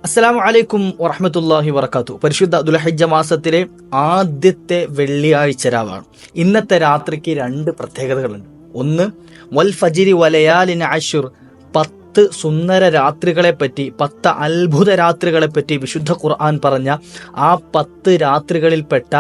അസ്സലാമു അലൈക്കും വറഹ്മത്തുള്ളാഹി വബറകാതുഹു. പരിശുദ്ധ ദുൽഹിജ്ജ മാസത്തിലെ ആദ്യത്തെ വെള്ളിയാഴ്ച രാവാണ്. ഇന്നത്തെ രാത്രിക്ക് രണ്ട് പ്രത്യേകതകളുണ്ട്. ഒന്ന്, വൽ ഫജ്രി വലയാലിൻ അശ്ർ, 10 സുന്ദര രാത്രികളെ പറ്റി, 10 അത്ഭുത രാത്രികളെ പറ്റി വിശുദ്ധ ഖുർആൻ പറഞ്ഞ ആ 10 രാത്രികളിൽപ്പെട്ട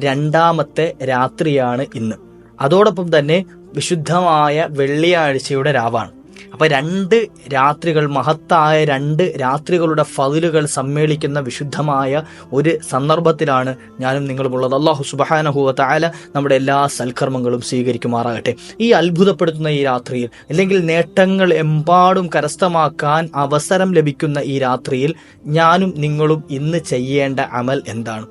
രണ്ടാമത്തെ രാത്രിയാണ് ഇന്ന്. അതോടൊപ്പം തന്നെ വിശുദ്ധമായ വെള്ളിയാഴ്ചയുടെ രാവാണ്. അപ്പൊ 2 രാത്രികൾ, മഹത്തായ 2 രാത്രികളുടെ ഫളിലുകൾ സമ്മേളിക്കുന്ന വിശുദ്ധമായ ഒരു സന്ദർഭത്തിലാണ് ഞാനും നിങ്ങളുമുള്ളത്. അല്ലാഹു സുബ്ഹാനഹു വ തആല നമ്മുടെ എല്ലാ സൽക്കർമ്മങ്ങളും സ്വീകരിക്കുമാറാകട്ടെ. ഈ അത്ഭുതപ്പെടുത്തുന്ന ഈ രാത്രിയിൽ, അല്ലെങ്കിൽ നേട്ടങ്ങൾ എമ്പാടും കരസ്ഥമാക്കാൻ അവസരം ലഭിക്കുന്ന ഈ രാത്രിയിൽ ഞാനും നിങ്ങളും ഇന്ന് ചെയ്യേണ്ട അമൽ എന്താണ്?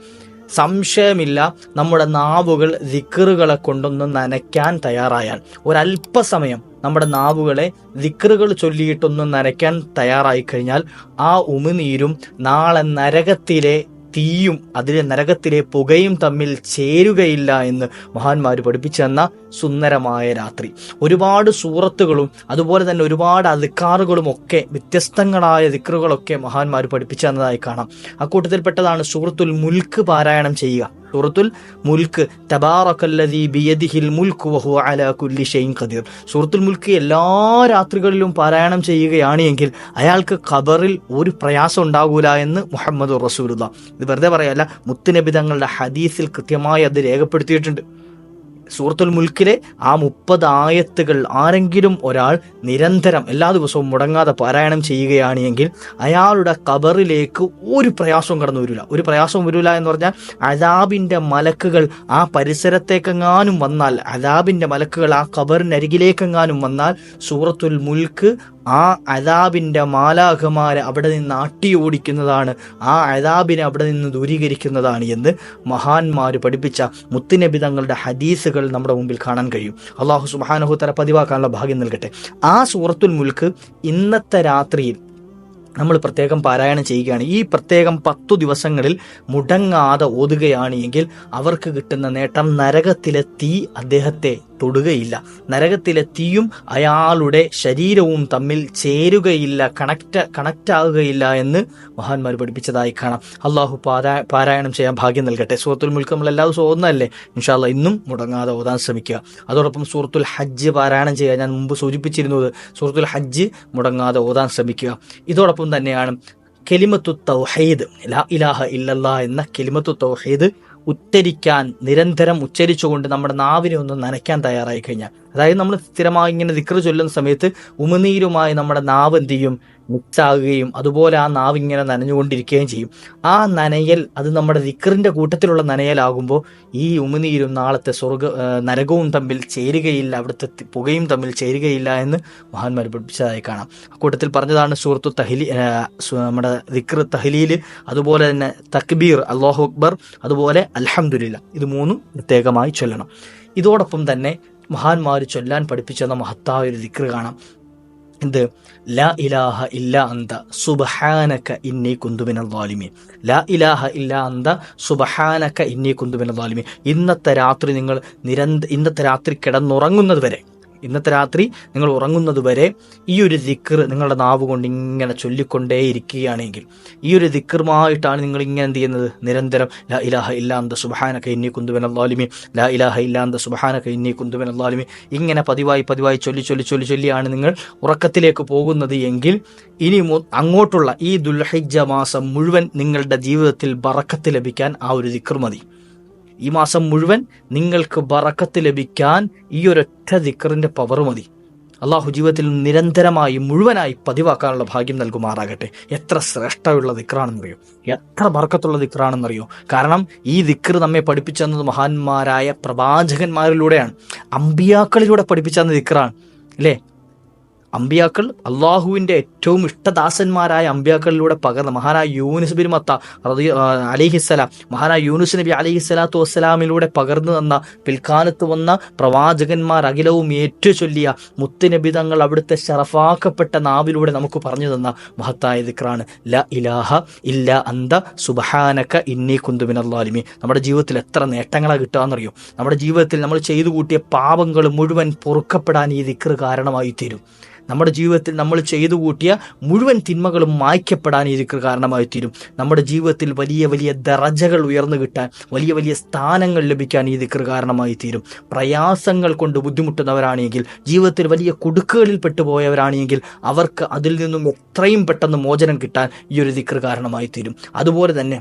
സംശയമില്ല, നമ്മുടെ നാവുകൾ ദിക്റുകളെ കൊണ്ടൊന്ന് നനയ്ക്കാൻ തയ്യാറായാൽ, ഒരല്പസമയം നമ്മുടെ നാവുകളെ ദിക്റുകൾ ചൊല്ലിയിട്ടൊന്ന് നനയ്ക്കാൻ തയ്യാറായി കഴിഞ്ഞാൽ ആ ഉമിനീരും നാളെ നരകത്തിലെ തീയും അതിലെ നരകത്തിലെ പുകയും തമ്മിൽ ചേരുകയില്ല എന്ന് മഹാന്മാർ പഠിപ്പിച്ചു തന്ന സുന്ദരമായ രാത്രി. ഒരുപാട് സൂറത്തുകളും അതുപോലെ തന്നെ ഒരുപാട് അദ്കാറുകളും ഒക്കെ, വ്യത്യസ്തങ്ങളായ ദിക്റുകളൊക്കെ മഹാന്മാർ പഠിപ്പിച്ചു തന്നതായി കാണാം. അക്കൂട്ടത്തിൽപ്പെട്ടതാണ് സൂറത്തുൽ മുൽക്ക് പാരായണം ചെയ്യുക. സൂറത്തുൽ മുൽക്ക്, തബാറകല്ലദീ ബിയദിഹിൽ മുൽക്ക് വഹുവ അലാ കുല്ലി ഷൈഇൻ ഖദീർ. സൂറത്തുൽ മുൽക്ക് എല്ലാ രാത്രികളിലും പാരായണം ചെയ്യുകയാണ് എങ്കിൽ അയാൾക്ക് ഖബറിൽ ഒരു പ്രയാസം ഉണ്ടാകൂല എന്ന് മുഹമ്മദുർ റസൂലുള്ളാഹ്. ഇത് വെറുതെ പറയല്ല, മുത്തുനബി തങ്ങളുടെ ഹദീസിൽ കൃത്യമായി അത് രേഖപ്പെടുത്തിയിട്ടുണ്ട്. സൂറത്തുൽ മുൽക്കിലെ ആ 30 ആയത്തുകൾ ആരെങ്കിലും ഒരാൾ നിരന്തരം എല്ലാ ദിവസവും മുടങ്ങാതെ പാരായണം ചെയ്യുകയാണ് എങ്കിൽ അയാളുടെ ഖബറിലേക്ക് ഒരു പ്രയാസവും കടന്നു വരില്ല. ഒരു പ്രയാസവും വരില്ല എന്ന് പറഞ്ഞാൽ അദാബിൻ്റെ മലക്കുകൾ ആ പരിസരത്തേക്കെങ്ങാനും വന്നാൽ, അദാബിൻ്റെ മലക്കുകൾ ആ ഖബറിനരികിലേക്കെങ്ങാനും വന്നാൽ സൂറത്തുൽ മുൽക്ക് ആ അദാബിൻ്റെ മാലാഖമാരെ അവിടെ നിന്ന് ആട്ടി ഓടിക്കുന്നതാണ്, ആ അദാബിനെ അവിടെ നിന്ന് ദൂരീകരിക്കുന്നതാണ് എന്ന് മഹാന്മാർ പഠിപ്പിച്ച മുത്തുനബി തങ്ങളുടെ ഹദീസുകൾ നമ്മുടെ മുമ്പിൽ കാണാൻ കഴിയും. അല്ലാഹു സുബ്ഹാനഹു തആല പതിവാക്കാനുള്ള ഭാഗ്യം നൽകട്ടെ. ആ സൂറത്തുൽ മുൽക്ക് ഇന്നത്തെ രാത്രിയിൽ നമ്മൾ പ്രത്യേകം പാരായണം ചെയ്യുകയാണ്. ഈ പ്രത്യേകം 10 ദിവസങ്ങളിൽ മുടങ്ങാതെ ഓതുകയാണ് എങ്കിൽ അവർക്ക് കിട്ടുന്ന നേട്ടം, നരകത്തിലെ തീ അദ്ദേഹത്തെ തൊടുകയില്ല, നരകത്തിലെ തീയും അയാളുടെ ശരീരവും തമ്മിൽ ചേരുകയില്ല, കണക്റ്റ് ആകുകയില്ല എന്ന് മഹാന്മാർ പഠിപ്പിച്ചതായി കാണാം. അള്ളാഹു പാരായണം ചെയ്യാൻ ഭാഗ്യം നൽകട്ടെ. സൂറത്തുൽ മുൽക്ക് നമ്മൾ എല്ലാ ദിവസവും ഓതുന്നതല്ലേ, ഇൻഷാ അല്ലാഹ് ഇന്നും മുടങ്ങാതെ ഓതാൻ ശ്രമിക്കുക. അതോടൊപ്പം സൂറത്തുൽ ഹജ്ജ് പാരായണം ചെയ്യുക. ഞാൻ മുമ്പ് സൂചിപ്പിച്ചിരുന്നത് സൂറത്തുൽ ഹജ്ജ് മുടങ്ങാതെ ഓതാൻ ശ്രമിക്കുക. ഇതോടൊപ്പം തന്നെയാണ് കലിമത്തു തൗഹീദ്, ലാ ഇലാഹ ഇല്ലല്ലാഹ് എന്ന കലിമത്തു തൗഹീദ് ഉച്ചരിക്കാൻ, നിരന്തരം ഉച്ചരിച്ചുകൊണ്ട് നമ്മുടെ നാവിനെ ഒന്ന് നനയ്ക്കാൻ തയ്യാറായി കഴിഞ്ഞാൽ, അതായത് നമ്മൾ സ്ഥിരമായി ഇങ്ങനെ ദിക്ർ ചൊല്ലുന്ന സമയത്ത് ഉമിനീരുമായി നമ്മുടെ നാവ് എന്ത് ചെയ്യും, മിക്സാകുകയും അതുപോലെ ആ നാവ് ഇങ്ങനെ നനഞ്ഞുകൊണ്ടിരിക്കുകയും ചെയ്യും. ആ നനയൽ അത് നമ്മുടെ ദിക്റിൻ്റെ കൂട്ടത്തിലുള്ള നനയലാകുമ്പോൾ ഈ ഉമിനീരും നാളത്തെ നരകവും തമ്മിൽ ചേരുകയില്ല, അവിടുത്തെ പുകയും തമ്മിൽ ചേരുകയില്ല എന്ന് മഹാന്മാർ പഠിപ്പിച്ചതായി കാണാം. അക്കൂട്ടത്തിൽ പറഞ്ഞതാണ് സൂറത്തു നമ്മുടെ ദിക്ർ തഹ്ലീൽ, അതുപോലെ തന്നെ തക്ബീർ, അല്ലാഹു അക്ബർ, അതുപോലെ അൽഹംദുലില്ലാ, ഇത് 3 പ്രത്യേകമായി ചൊല്ലണം. ഇതോടൊപ്പം തന്നെ മഹാന്മാർ ചൊല്ലാൻ പഠിപ്പിച്ചെന്ന മഹത്തായ ഒരു ദിക്ർ കാണാം. എന്ത്? ലാ ഇലാഹ ഇല്ലാ അന്ത സുബ്ഹാനക ഇന്നി കുന്തു മിനൽ ളാലിമീൻ. ലാ ഇലാഹ ഇല്ലാ അന്ത സുബ്ഹാനക ഇന്നി കുന്തു മിനൽ ളാലിമീൻ. ഇന്നത്തെ രാത്രി കിടന്നുറങ്ങുന്നത് വരെ, ഇന്നത്തെ രാത്രി നിങ്ങൾ ഉറങ്ങുന്നത് വരെ ഈ ഒരു ദിക്ർ നിങ്ങളുടെ നാവ് കൊണ്ട് ഇങ്ങനെ ചൊല്ലിക്കൊണ്ടേ ഇരിക്കുകയാണെങ്കിൽ, ഈ ഒരു ദിക്റുമായിട്ടാണ് നിങ്ങൾ ഇങ്ങനെ എന്ത് ചെയ്യുന്നത്, നിരന്തരം ലാ ഇലാഹ ഇല്ലാ അന്ത സുബ്ഹാനക ഇന്നി കുന്തു മിനൽ ളാലിമീൻ, ലാ ഇലാഹ ഇല്ലാ അന്ത സുബ്ഹാനക ഇന്നി കുന്തു മിനൽ ളാലിമീൻ, ഇങ്ങനെ പതിവായി ചൊല്ലിയാണ് നിങ്ങൾ ഉറക്കത്തിലേക്ക് പോകുന്നത് എങ്കിൽ ഇനി അങ്ങോട്ടുള്ള ഈ ദുൽഹിജ്ജ മാസം മുഴുവൻ നിങ്ങളുടെ ജീവിതത്തിൽ ബറക്കത്ത് ലഭിക്കാൻ ആ ഒരു ദിക്ർ മതി. ഈ മാസം മുഴുവൻ നിങ്ങൾക്ക് ബറക്കത്ത് ലഭിക്കാൻ ഈ ഒരൊറ്റ ദിക്റിന്റെ പവർ മതി. അള്ളാഹു ജീവിതത്തിൽ നിരന്തരമായി മുഴുവനായി പതിവാക്കാനുള്ള ഭാഗ്യം നൽകുമാറാകട്ടെ. എത്ര ശ്രേഷ്ഠമുള്ള ദിക്റാണെന്നറിയോ, എത്ര ബർക്കത്തുള്ള ദിക്റാണെന്നറിയോ. കാരണം ഈ ദിക്ർ നമ്മെ പഠിപ്പിച്ചു തന്നത് മഹാന്മാരായ പ്രവാചകന്മാരിലൂടെയാണ്, അമ്പിയാക്കളിലൂടെ പഠിപ്പിച്ചു തന്ന ദിക്റാണ് അല്ലേ. അമ്പിയാക്കൾ, അള്ളാഹുവിൻ്റെ ഏറ്റവും ഇഷ്ടദാസന്മാരായ അമ്പിയാക്കളിലൂടെ പകർന്ന മഹാനായ യൂനുസ് ബിൻ മത്ത അലൈഹിസ്സലാം, മഹാനായ യൂനുസ് നബി അലൈഹിസ്സലാത്തു വസ്സലാമിലൂടെ പകർന്നു തന്ന, പിൽക്കാലത്ത് വന്ന പ്രവാചകന്മാർ അഖിലവും ഏറ്റുചൊല്ലിയ മുത്തുനബി തങ്ങൾ അവിടുത്തെ ശറഫാക്കപ്പെട്ട നാവിലൂടെ നമുക്ക് പറഞ്ഞു തന്ന മഹത്തായ ദിക്റാണ് ലാ ഇലാഹ ഇല്ലാ അന്ത സുബ്ഹാനക ഇന്നി കുന്തു മിനൽ ളാലിമീൻ. നമ്മുടെ ജീവിതത്തിൽ എത്ര നേട്ടങ്ങളാണ് കിട്ടുകയെന്നറിയോ. നമ്മുടെ ജീവിതത്തിൽ നമ്മൾ ചെയ്തു കൂട്ടിയ പാപങ്ങൾ മുഴുവൻ പൊറുക്കപ്പെടാൻ ഈ ദിക്ർ കാരണമായി തീരും. നമ്മുടെ ജീവിതത്തിൽ നമ്മൾ ചെയ്തു കൂട്ടിയ മുഴുവൻ തിന്മകളും മായ്ക്കപ്പെടാൻ ഈ ദിക്ർ കാരണമായി തീരും. നമ്മുടെ ജീവിതത്തിൽ വലിയ വലിയ ദറജകൾ ഉയർന്നു കിട്ടാൻ, വലിയ വലിയ സ്ഥാനങ്ങൾ ലഭിക്കാൻ ഈ ദിക്ർ കാരണമായി തീരും. പ്രയാസങ്ങൾ കൊണ്ട് ബുദ്ധിമുട്ടുന്നവരാണെങ്കിൽ, ജീവിതത്തിൽ വലിയ കുടുക്കുകളിൽ പെട്ടുപോയവരാണെങ്കിൽ അവർക്ക് അതിൽ നിന്നും എത്രയും പെട്ടെന്ന് മോചനം കിട്ടാൻ ഈ ഒരു ദിക്ർ കാരണമായി തീരും. അതുപോലെ തന്നെ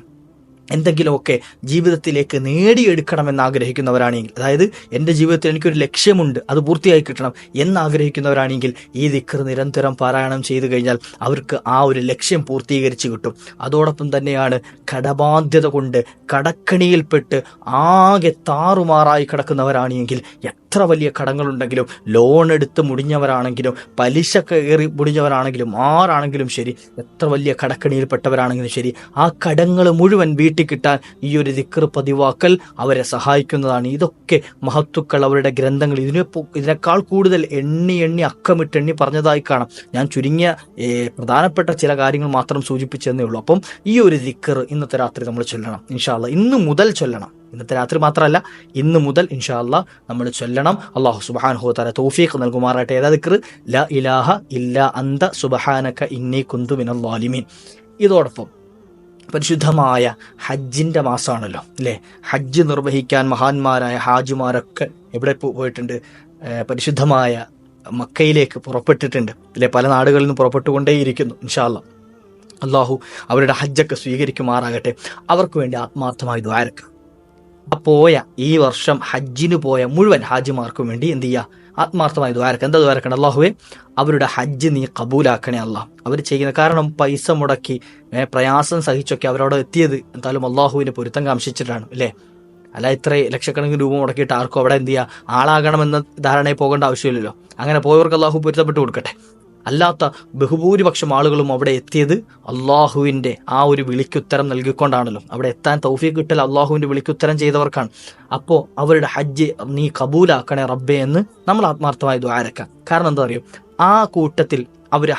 എന്തെങ്കിലുമൊക്കെ ജീവിതത്തിലേക്ക് നേടിയെടുക്കണമെന്ന് ആഗ്രഹിക്കുന്നവരാണെങ്കിൽ, അതായത് എൻ്റെ ജീവിതത്തിൽ എനിക്കൊരു ലക്ഷ്യമുണ്ട്, അത് പൂർത്തിയായി കിട്ടണം എന്നാഗ്രഹിക്കുന്നവരാണെങ്കിൽ ഈ ദിക്ർ നിരന്തരം പാരായണം ചെയ്തു കഴിഞ്ഞാൽ അവർക്ക് ആ ഒരു ലക്ഷ്യം പൂർത്തീകരിച്ച് കിട്ടും. അതോടൊപ്പം തന്നെയാണ് കടബാധ്യത കൊണ്ട് കടക്കണിയിൽപ്പെട്ട് ആകെ താറുമാറായി കിടക്കുന്നവരാണെങ്കിൽ, എത്ര വലിയ കടങ്ങളുണ്ടെങ്കിലും, ലോൺ എടുത്ത് മുടിഞ്ഞവരാണെങ്കിലും, പലിശ കയറി മുടിഞ്ഞവരാണെങ്കിലും, ആരാണെങ്കിലും ശരി, എത്ര വലിയ കടക്കണിയിൽപ്പെട്ടവരാണെങ്കിലും ശരി, ആ കടങ്ങൾ മുഴുവൻ വീട്ടിൽ കിട്ടാൻ ഈ ഒരു ദിക്ർ പതിവാക്കൽ അവരെ സഹായിക്കുന്നതാണ്. ഇതൊക്കെ മഹത്തുക്കൾ അവരുടെ ഗ്രന്ഥങ്ങൾ ഇതിനേക്കാൾ കൂടുതൽ എണ്ണി അക്കമിട്ടെണ്ണി പറഞ്ഞതായി കാണാം. ഞാൻ ചുരുങ്ങിയ പ്രധാനപ്പെട്ട ചില കാര്യങ്ങൾ മാത്രം സൂചിപ്പിച്ചെന്നേ ഉള്ളൂ. അപ്പം ഈ ഒരു ദിക്ർ ഇന്നത്തെ രാത്രി നമ്മൾ ചൊല്ലണം ഇൻഷാ അല്ലാഹ്. ഇന്ന് മുതൽ ചൊല്ലണം, ഇന്നത്തെ രാത്രി മാത്രമല്ല, ഇന്ന് മുതൽ ഇൻഷാ അല്ലാഹ് നമ്മൾ ചൊല്ലണം. അല്ലാഹു സുബ്ഹാനഹു വ തആല തൗഫീഖ് നൽകുമാറാകട്ടെ. ഏതാ ദിക്ർ? ലാ ഇലാഹ ഇല്ലാ അന്ത സുബ്ഹാനക ഇന്നി കുന്തു മിനൽ ളാലിമീൻ. ഇതോടൊപ്പം പരിശുദ്ധമായ ഹജ്ജിൻ്റെ മാസമാണല്ലോ അല്ലേ? ഹജ്ജ് നിർവഹിക്കാൻ മഹാന്മാരായ ഹാജിമാരൊക്കെ എവിടെ പോയിട്ടുണ്ട്? പരിശുദ്ധമായ മക്കയിലേക്ക് പുറപ്പെട്ടിട്ടുണ്ട് അല്ലേ? പല നാടുകളിൽ നിന്ന് പുറപ്പെട്ടുകൊണ്ടേയിരിക്കുന്നു. ഇൻഷാ അല്ലാഹ് അള്ളാഹു അവരുടെ ഹജ്ജൊക്കെ സ്വീകരിക്കുമാറാകട്ടെ. അവർക്ക് വേണ്ടി ആത്മാർത്ഥമായി ദ്വാരക്കുക. ഈ വർഷം ഹജ്ജിന് പോയ മുഴുവൻ ഹാജിമാർക്കും വേണ്ടി എന്ത് ചെയ്യുക? ആത്മാർത്ഥമായി ദ്വാരക്കുക. എന്താ ദ്വാരക്കണം? അള്ളാഹുവേ, അവരുടെ ഹജ്ജ് നീ കബൂലാക്കണേ അല്ലാഹ്. അവർ ചെയ്യുന്ന കാരണം പൈസ മുടക്കി പ്രയാസം സഹിച്ചൊക്കെ അവരവിടെ എത്തിയത് എന്തായാലും അള്ളാഹുവിൻ്റെ പൊരുത്തം കാംക്ഷിച്ചിട്ടാണ് അല്ലേ? അല്ല ഇത്ര ലക്ഷക്കണക്കിന് രൂപ മുടക്കിയിട്ട് ആർക്കും അവിടെ എന്ത് ചെയ്യുക? ആളാകണമെന്ന ധാരണയിൽ പോകേണ്ട ആവശ്യമില്ലല്ലോ. അങ്ങനെ പോയവർക്ക് അള്ളാഹു പൊരുത്തപ്പെട്ട് കൊടുക്കട്ടെ. അല്ലാത്ത ബഹുഭൂരിപക്ഷം ആളുകളും അവിടെ എത്തിയത് അള്ളാഹുവിൻ്റെ ആ ഒരു വിളിക്കുത്തരം നൽകിക്കൊണ്ടാണല്ലോ. അവിടെ എത്താൻ തൗഫീഖ് കിട്ടൽ അള്ളാഹുവിൻ്റെ വിളിക്കുത്തരം ചെയ്തവർക്കാണ്. അപ്പോൾ അവരുടെ ഹജ്ജ് നീ കബൂലാക്കണേ റബ്ബേ എന്ന് നമ്മൾ ആത്മാർത്ഥമായി ദ്വാരക്കാം. കാരണം എന്താ പറയുക, ആ കൂട്ടത്തിൽ അവർ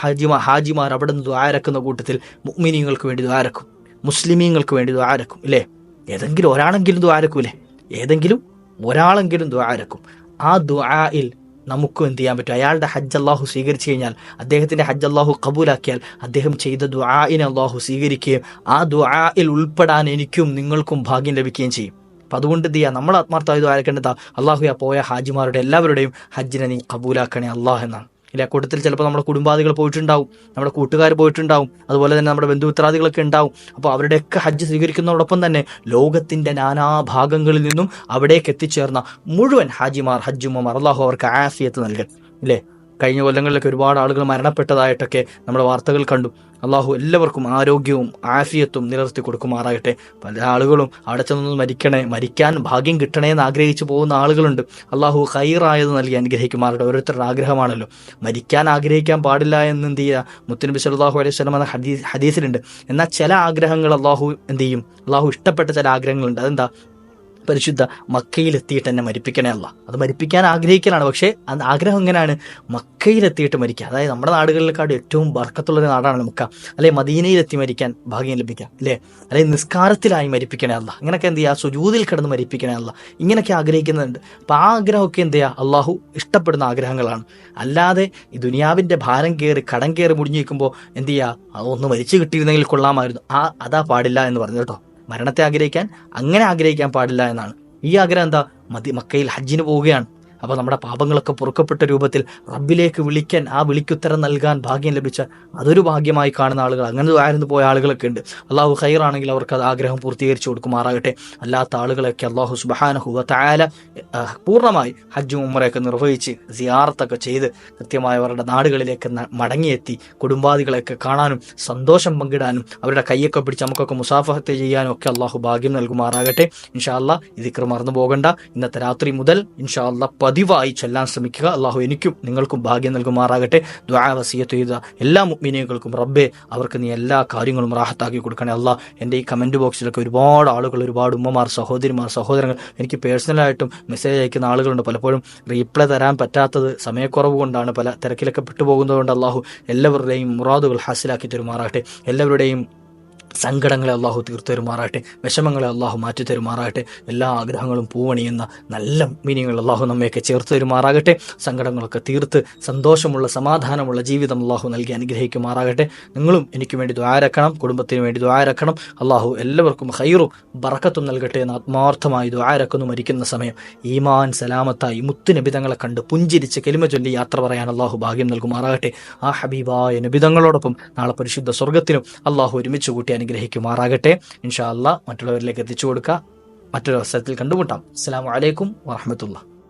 ഹാജിമാർ അവിടെ നിന്ന് ദ്വാരക്കുന്ന കൂട്ടത്തിൽ മുഅ്മിനീങ്ങൾക്ക് വേണ്ടി ദ്വാരക്കും, മുസ്ലിമീങ്ങൾക്ക് വേണ്ടി ദ്വാരക്കും ഇല്ലേ? ഏതെങ്കിലും ഒരാളെങ്കിലും ദ്വാരക്കൂലേ? ഏതെങ്കിലും ഒരാളെങ്കിലും ദ്വാരക്കും. ആ ദുആയിൽ നമുക്കും എന്ത് ചെയ്യാൻ പറ്റും? അയാളുടെ ഹജ്ജ് അള്ളാഹു സ്വീകരിച്ചു കഴിഞ്ഞാൽ, അദ്ദേഹത്തിൻ്റെ ഹജ്ജ് അള്ളാഹു കബൂലാക്കിയാൽ, അദ്ദേഹം ചെയ്ത ദുആഇനെ അള്ളാഹു സ്വീകരിക്കുകയും ആ ദുആഇൽ ഉൾപ്പെടാൻ എനിക്കും നിങ്ങൾക്കും ഭാഗ്യം ലഭിക്കുകയും ചെയ്യും. അപ്പം അതുകൊണ്ട് എന്ത് ചെയ്യുക? നമ്മൾ ആത്മാർത്ഥമായി ദ്വാരക്കേണ്ടതാ, അള്ളാഹു ആ പോയ ഹാജിമാരുടെ എല്ലാവരുടെയും ഹജ്ജിനെ നീ കബൂലാക്കണേ അള്ളാഹ് എന്നാണ്. ഇല്ല, കൂട്ടത്തിൽ ചിലപ്പോൾ നമ്മുടെ കുടുംബാദികൾ പോയിട്ടുണ്ടാവും, നമ്മുടെ കൂട്ടുകാർ പോയിട്ടുണ്ടാവും, അതുപോലെ തന്നെ നമ്മുടെ ബന്ധുമിത്രാദികളൊക്കെ ഉണ്ടാവും. അപ്പോൾ അവരുടെയൊക്കെ ഹജ്ജ് സ്വീകരിക്കുന്നതോടൊപ്പം തന്നെ ലോകത്തിൻ്റെ നാനാഭാഗങ്ങളിൽ നിന്നും അവിടേക്ക് എത്തിച്ചേർന്ന മുഴുവൻ ഹാജിമാർ, ഹജ്ജുമ്മമാർ, അള്ളാഹു അവർക്ക് ആഫിയത്ത് നൽകട്ടെ ഇല്ലേ? കഴിഞ്ഞ കൊല്ലങ്ങളിലൊക്കെ ഒരുപാട് ആളുകൾ മരണപ്പെട്ടതായിട്ടൊക്കെ നമ്മൾ വാർത്തകൾ കണ്ടു. അള്ളാഹു എല്ലാവർക്കും ആരോഗ്യവും ആഫിയത്തും നിലനിർത്തി കൊടുക്കുമാറാകട്ടെ. പല ആളുകളും അവിടെ ചെന്നൊന്ന് മരിക്കാൻ ഭാഗ്യം കിട്ടണേ എന്ന് ആഗ്രഹിച്ചു പോകുന്ന ആളുകളുണ്ട്. അള്ളാഹു ഖൈറായത് നൽകി അനുഗ്രഹിക്കുമാറാകട്ടെ. ഓരോരുത്തരുടെ ആഗ്രഹമാണല്ലോ. മരിക്കാൻ ആഗ്രഹിക്കാൻ പാടില്ല എന്ന് എന്ത് ചെയ്യുക? മുത്തുനബി സല്ലല്ലാഹു അലൈഹി വസല്ലം എന്ന ഹദീസിലുണ്ട്. എന്നാൽ ചില ആഗ്രഹങ്ങൾ അള്ളാഹു എന്ത് ചെയ്യും? അള്ളാഹു ഇഷ്ടപ്പെട്ട ചില ആഗ്രഹങ്ങളുണ്ട്. അതെന്താ? പരിശുദ്ധ മക്കയിലെത്തിയിട്ട് തന്നെ മരിപ്പിക്കണേ അല്ല. അത് മരിപ്പിക്കാൻ ആഗ്രഹിക്കലാണ്. പക്ഷേ അത് ആഗ്രഹം എങ്ങനെയാണ്? മക്കയിലെത്തിയിട്ട് മരിക്കുക. അതായത് നമ്മുടെ നാടുകളിലേക്കാട് ഏറ്റവും ബർക്കത്തുള്ളൊരു നാടാണ് മക്ക അല്ലെ? മദീനയിലെത്തി മരിക്കാൻ ഭാഗ്യം ലഭിക്കാം അല്ലേ? അല്ലെങ്കിൽ നിസ്കാരത്തിലായി മരിപ്പിക്കണേ അല്ല. ഇങ്ങനെയൊക്കെ എന്ത് ചെയ്യുക? സുജൂദിൽ കിടന്ന് മരിപ്പിക്കണേ അല്ല. ഇങ്ങനെയൊക്കെ ആഗ്രഹിക്കുന്നുണ്ട്. അപ്പോൾ ആ ആഗ്രഹമൊക്കെ എന്ത് ചെയ്യുക? അള്ളാഹു ഇഷ്ടപ്പെടുന്ന ആഗ്രഹങ്ങളാണ്. അല്ലാതെ ഈ ദുനിയാവിൻ്റെ ഭാരം കയറി കടം കയറി മുടിഞ്ഞിരിക്കുമ്പോൾ എന്ത് ചെയ്യുക? അതൊന്ന് മരിച്ചു കിട്ടിയിരുന്നെങ്കിൽ കൊള്ളാമായിരുന്നു. അതാ പാടില്ല എന്ന് പറഞ്ഞു കേട്ടോ. മരണത്തെ അങ്ങനെ ആഗ്രഹിക്കാൻ പാടില്ല എന്നാണ്. ഈ ആഗ്രഹം എന്താ? മക്കയിൽ ഹജ്ജിന് പോവുകയാണ്. അപ്പോൾ നമ്മുടെ പാപങ്ങളൊക്കെ പൊറുക്കപ്പെട്ട രൂപത്തിൽ റബ്ബിലേക്ക് വിളിക്കാൻ, ആ വിളിക്കുത്തരം നൽകാൻ ഭാഗ്യം ലഭിച്ച അതൊരു ഭാഗ്യമായി കാണുന്ന ആളുകൾ, അങ്ങനെ ആയിരുന്നു പോയ ആളുകളൊക്കെ ഉണ്ട്. അള്ളാഹു ഖൈറാണെങ്കിൽ അവർക്ക് അത് ആഗ്രഹം പൂർത്തീകരിച്ചു കൊടുക്കുമാറാകട്ടെ. അല്ലാത്ത ആളുകളൊക്കെ അള്ളാഹു സുബ്ഹാനഹു വ തആല പൂർണ്ണമായി ഹജ്ജും ഉംറയൊക്കെ നിർവഹിച്ച് സിയാറത്തൊക്കെ ചെയ്ത് കൃത്യമായി അവരുടെ നാടുകളിലേക്ക് മടങ്ങിയെത്തി കുടുംബാദികളെയൊക്കെ കാണാനും സന്തോഷം പങ്കിടാനും അവരുടെ കൈയൊക്കെ പിടിച്ച് നമുക്കൊക്കെ മുസാഫഹത്ത് ചെയ്യാനും ഒക്കെ അള്ളാഹു ഭാഗ്യം നൽകുമാറാകട്ടെ. ഇൻഷാ അല്ലാഹ് ഇത് ദിക്ർ മറന്നു പോകണ്ട. ഇന്നത്തെ രാത്രി മുതൽ ഇൻഷാ അല്ലാഹ് പതിവായി ചൊല്ലാൻ ശ്രമിക്കുക. അള്ളാഹു എനിക്കും നിങ്ങൾക്കും ഭാഗ്യം നൽകുമാറാകട്ടെ. ദുആ വസിയത്ത് ചെയ്ത എല്ലാ മുഅ്മിനീങ്ങൾക്കും റബ്ബേ അവർക്ക് നീ എല്ലാ കാര്യങ്ങളും റാഹത്താക്കി കൊടുക്കണേ അല്ലാഹ്. എൻ്റെ ഈ കമൻറ്റ് ബോക്സിലൊക്കെ ഒരുപാട് ആളുകൾ, ഒരുപാട് ഉമ്മമാർ, സഹോദരിമാർ, സഹോദരങ്ങൾ എനിക്ക് പേഴ്സണലായിട്ടും മെസ്സേജ് അയക്കുന്ന ആളുകളുണ്ട്. പലപ്പോഴും റീപ്ലൈ തരാൻ പറ്റാത്തത് സമയക്കുറവ് കൊണ്ടാണ്, പല തിരക്കിലൊക്കെ പെട്ടുപോകുന്നതുകൊണ്ട് അള്ളാഹു എല്ലാവരുടെയും മുറാദുകൾ ഹാസിലാക്കി തരുമാറാകട്ടെ. എല്ലാവരുടെയും സങ്കടങ്ങളെ അള്ളാഹു തീർത്തു തരുമാറാകട്ടെ, വിഷമങ്ങളെ അള്ളാഹു മാറ്റി തരുമാറാകട്ടെ, എല്ലാ ആഗ്രഹങ്ങളും പൂവണിയുന്ന നല്ല മീനിങ്ങൾ അള്ളാഹു നമ്മയൊക്കെ ചേർത്ത് തരുമാറാകട്ടെ, സങ്കടങ്ങളൊക്കെ തീർത്ത് സന്തോഷമുള്ള സമാധാനമുള്ള ജീവിതം അള്ളാഹു നൽകി അനുഗ്രഹിക്കുമാറാകട്ടെ. നിങ്ങളും എനിക്ക് വേണ്ടി ദ്വാരക്കണം, കുടുംബത്തിന് വേണ്ടി ദ്വാരക്കണം. അള്ളാഹു എല്ലാവർക്കും ഖൈറും ബറക്കത്തും നൽകട്ടെ എന്ന് ആത്മാർത്ഥമായി ദ്വാരക്കുന്നു. മരിക്കുന്ന സമയം ഈമാൻ സലാമത്തായി മുത്തുനബിതങ്ങളെ കണ്ട് പുഞ്ചിരിച്ച് കലിമ ചൊല്ലി യാത്ര പറയാൻ അള്ളാഹു ഭാഗ്യം നൽകുമാറാകട്ടെ. ആ ഹബീബായ നബിതങ്ങളോടൊപ്പം നാളെ പരിശുദ്ധ സ്വർഗത്തിനും അള്ളാഹു ഒരുമിച്ച് കൂട്ടി അനുഗ്രഹിക്കുമാറാകട്ടെ. ഇൻഷാ അല്ലാഹ് മറ്റുള്ളവരിലേക്ക് എത്തിച്ചു കൊടുക്കുക. മറ്റൊരു അവസരത്തിൽ കണ്ടുമുട്ടാം. അസ്സലാമു അലൈക്കും വറഹ്മത്തുള്ളാഹി.